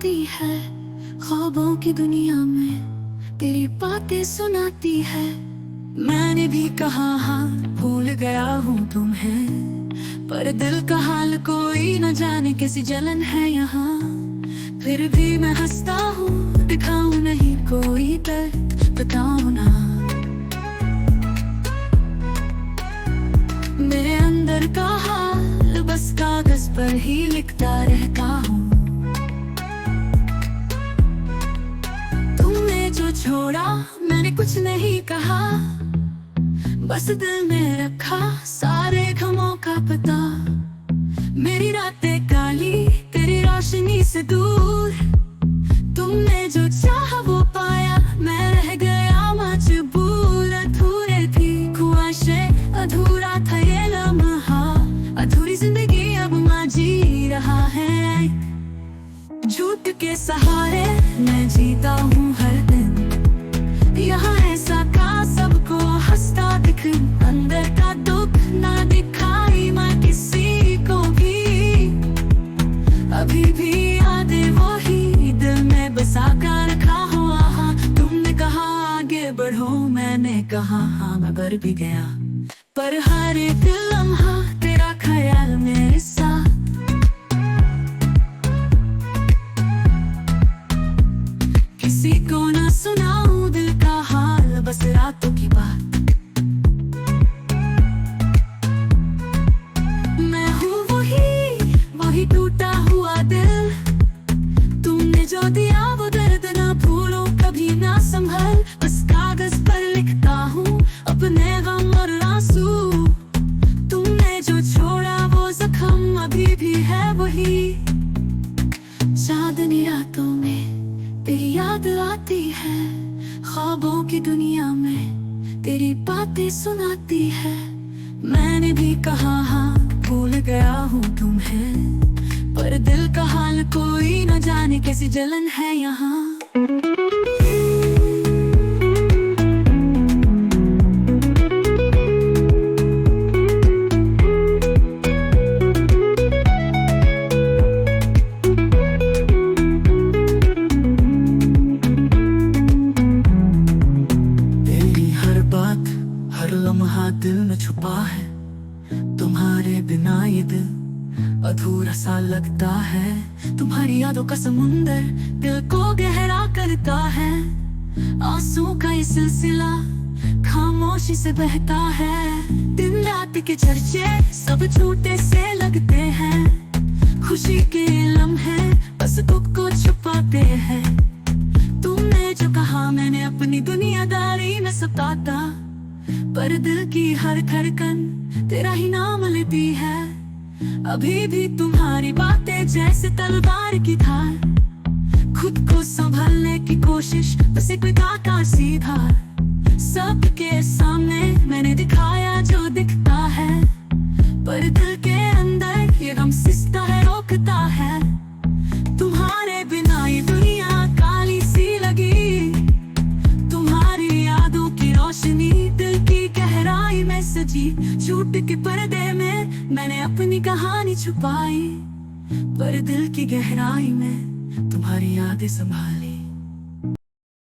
आती है, ख्वाबों की दुनिया में तेरी बातें सुनाती है। मैंने भी कहा हाँ, भूल गया हूँ तुम्हें, पर दिल का हाल कोई न जाने कैसी जलन है यहाँ। फिर भी मैं हंसता हूँ, दिखाऊं नहीं कोई दर्द, बताऊं ना। मेरे अंदर का हाल बस कागज पर ही लिखता रहता हूँ। तुमने जो छोड़ा मैंने कुछ नहीं कहा, बस दिल में रखा सारे गमों का पता। मेरी रातें काली तेरी रोशनी से दूर, तुमने जो चाहा वो पाया, मैं रह गया मजबूर। अधूरे थी ख्वाहिशें, अधूरा था ये लम्हा, अधूरी जिंदगी अब मैं जी रहा है। झूठ के सहारे मैं जीता हूँ हर दिन, यहाँ ऐसा का सबको हंसता दिख, अंदर का दुख ना दिखाई मैं किसी को भी। अभी भी यादें वही दिल में बसा कर रखा हुआ। तुमने कहा आगे बढ़ो, मैंने कहा हाँ मैं बढ़ भी गया, पर हर एक लम्हा तेरा ख्याल मेरे साथ। किसी को ना सुनाऊं दिल का हाल, बस रातों की बात। मैं हूँ वही टूटा हुआ दिल, तुमने जो दिया वो दर्द ना भूलो कभी ना संभल। बस कागज पर लिखता हूँ अपने गम और आंसू, तुमने जो छोड़ा वो जख्म अभी भी है वही। चांदनी रातों में तेरी याद आती है, ख्वाबों की दुनिया में तेरी बातें सुनाती है। मैंने भी कहा हाँ, भूल गया हूँ तुम्हें, पर दिल का हाल कोई न जाने कैसी जलन है यहाँ। तेरी हर बात हर लम्हा दिल में छुपा है, तुम्हारे बिना ये दिल अधूरा सा लगता है। तुम्हारी यादों का समुंदर दिल को गहरा करता है, आंसू का ये सिलसिला खामोशी से बहता है। दिन रात के चर्चे सब झूठे से लगते हैं, खुशी के लम्हे बस दुख को छुपाते हैं। तुमने जो कहा मैंने अपनी दुनियादारी में सताता, पर दिल की हर धड़कन तेरा ही नाम लेती है। अभी भी तुम्हारी बातें जैसे तलवार की धार, खुद को संभालने की कोशिश बस एक का सीधा। सबके सामने मैंने दिखाया जो दिखता है, पर दिल के अंदर ये गम सिसता है, रोकता है। तुम्हारे बिना ये दुनिया काली सी लगी, तुम्हारी यादों की रोशनी दिल की गहराई में सजी। झूठ के पर्दे में मैंने अपनी कहानी छुपाई, पर दिल की गहराई में तुम्हारी यादें संभाली।